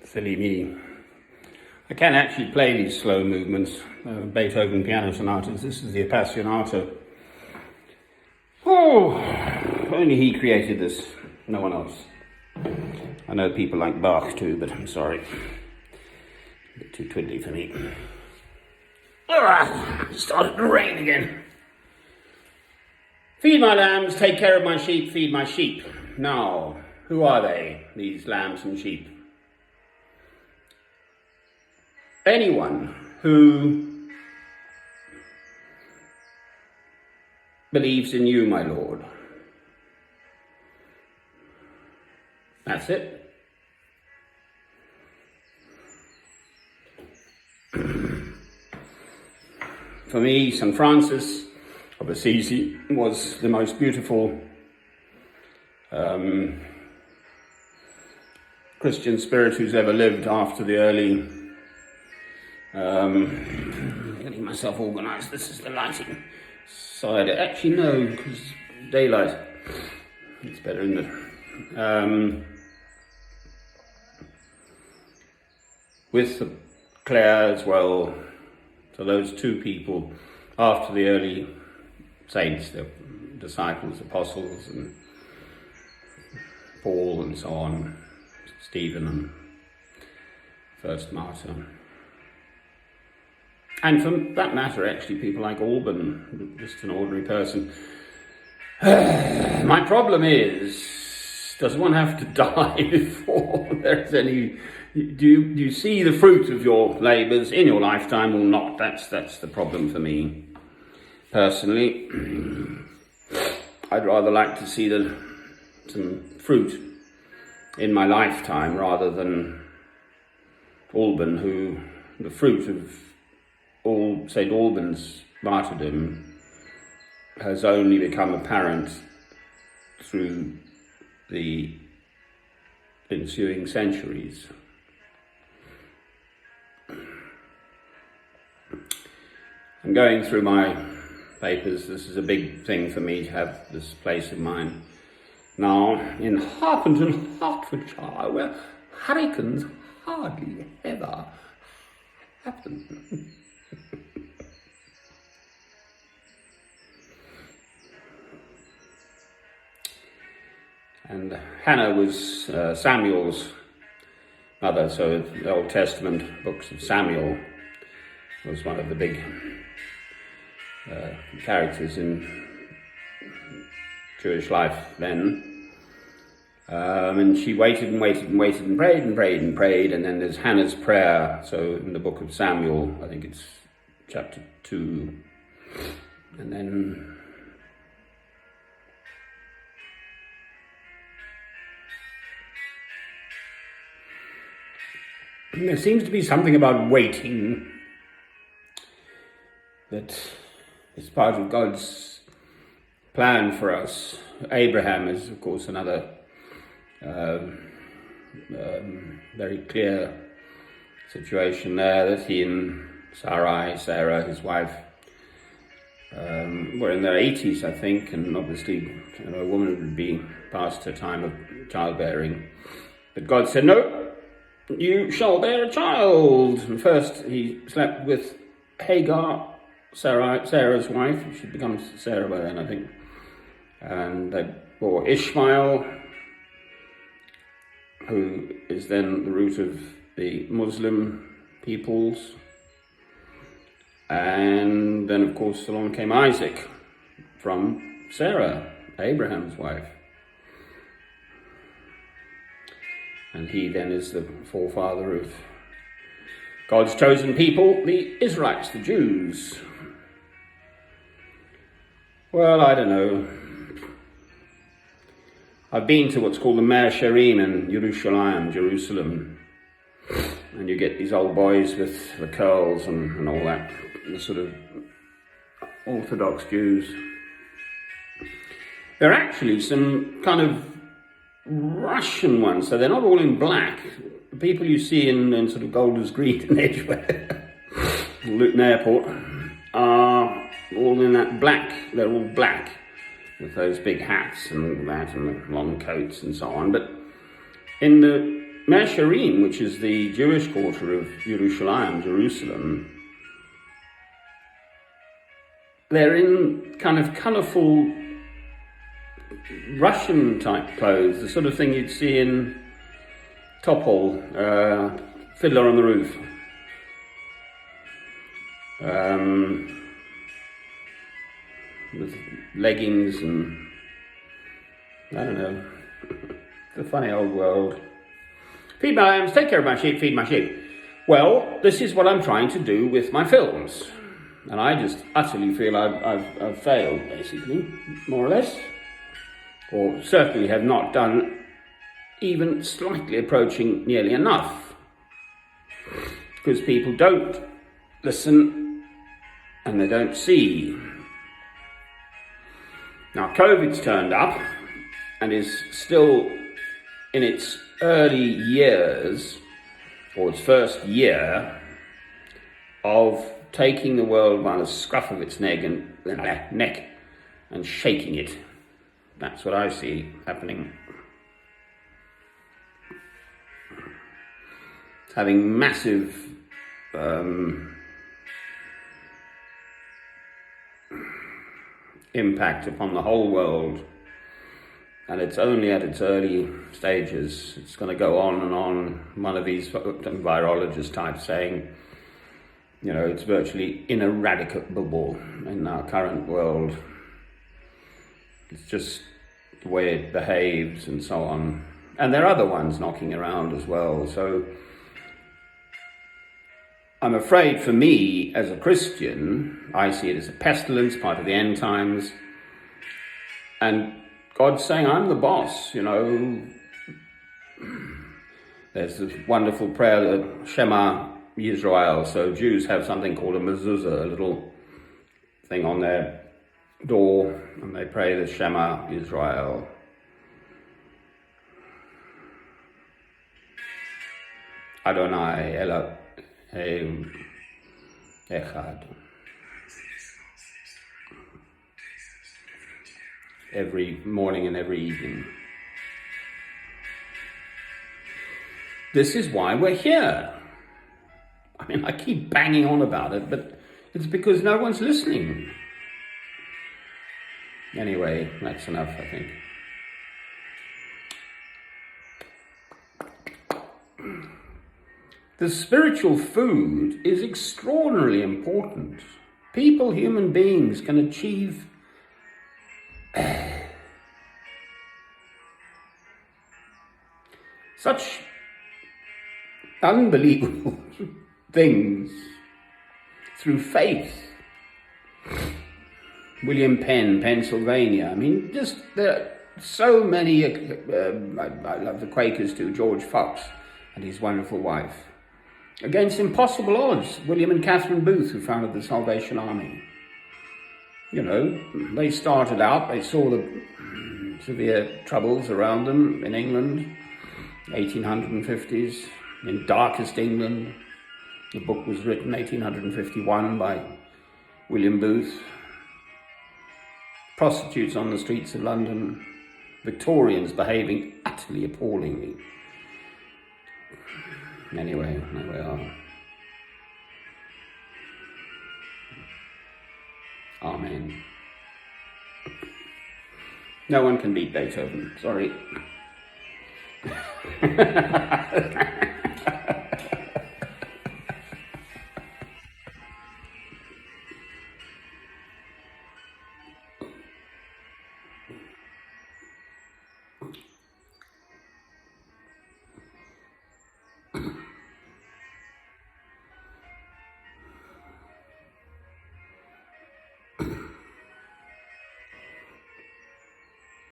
Silly me. I can actually play these slow movements, Beethoven piano sonatas. This is the Appassionato. Oh, only he created this, no one else. I know people like Bach too, but I'm sorry. A bit too twiddly for me. It started to rain again. Feed my lambs, take care of my sheep, feed my sheep. Now, who are they, these lambs and sheep? Anyone who believes in you, my Lord. That's it. For me, St. Francis of Assisi was the most beautiful Christian spirit who's ever lived after the early... getting myself organised, this is the lighting side. Actually, no, because daylight, it's better, isn't it? With the Clare as well, so those two people, after the early saints, the disciples, apostles, and Paul and so on, Stephen and first martyr. And for that matter, actually, people like Alban, just an ordinary person. My problem is, does one have to die before there's any... Do you see the fruit of your labours in your lifetime or not? That's the problem for me, personally. I'd rather like to see some fruit in my lifetime rather than Alban, who the fruit of St. Alban's martyrdom has only become apparent through the ensuing centuries. I'm going through my papers. This is a big thing for me to have this place of mine now in Harpenden, Hertfordshire, where hurricanes hardly ever happen. And Hannah was Samuel's mother, so the Old Testament books of Samuel was one of the big characters in Jewish life then. And she waited and waited and waited and prayed and prayed and prayed, and then there's Hannah's prayer. So in the book of Samuel, I think it's chapter 2, and then there seems to be something about waiting that is part of God's plan for us. Abraham is, of course, another very clear situation there, that he and Sarah, his wife, were in their 80s, I think, and obviously a woman would be past her time of childbearing. But God said, no, you shall bear a child. And first he slept with Hagar, Sarah's wife. She becomes Sarah by then, I think. And they bore Ishmael, who is then the root of the Muslim peoples. And then, of course, along came Isaac from Sarah, Abraham's wife. And he then is the forefather of God's chosen people, the Israelites, the Jews. Well, I don't know. I've been to what's called the Mea Shearim in Jerusalem. And you get these old boys with the curls and all that, the sort of Orthodox Jews. There are actually some kind of Russian ones, so they're not all in black. The people you see in sort of Golders Green and Edgware, Luton Airport, are all in that black. They're all black with those big hats and that and the long coats and so on. But In the Mesharim, which is the Jewish quarter of Jerusalem, they're in kind of colourful Russian type clothes, the sort of thing you'd see in Topol, Fiddler on the Roof. With leggings and, I don't know, it's a funny old world. Feed my lambs, take care of my sheep, feed my sheep. Well, this is what I'm trying to do with my films. And I just utterly feel I've failed, basically, more or less. Or certainly have not done even slightly approaching nearly enough. Because people don't listen and they don't see. Now, COVID's turned up and is still in its early years, or its first year, of taking the world by the scruff of its neck and shaking it. That's what I see happening. It's having massive impact upon the whole world, and it's only at its early stages. It's going to go on and on. One of these virologist types saying, you know, it's virtually ineradicable in our current world. It's just the way it behaves and so on. And there are other ones knocking around as well. So I'm afraid for me, as a Christian, I see it as a pestilence, part of the end times. And God's saying, I'm the boss, you know. There's this wonderful prayer, Shema Yisrael. So Jews have something called a mezuzah, a little thing on their door, and they pray the Shema Yisrael. Adonai Elohim Echad. Every morning and every evening. This is why we're here. I mean, I keep banging on about it, but it's because no one's listening. Anyway, that's enough, I think. The spiritual food is extraordinarily important. People, human beings, can achieve such unbelievable things through faith. William Penn, Pennsylvania. I mean, just there are so many. I love the Quakers too. George Fox and his wonderful wife. Against impossible odds, William and Catherine Booth, who founded the Salvation Army. You know, they started out, they saw the severe troubles around them in England, 1850s, in darkest England. The book was written 1851 by William Booth. Prostitutes on the streets of London, Victorians behaving utterly appallingly. Anyway, there we are. Amen. No one can beat Beethoven, sorry.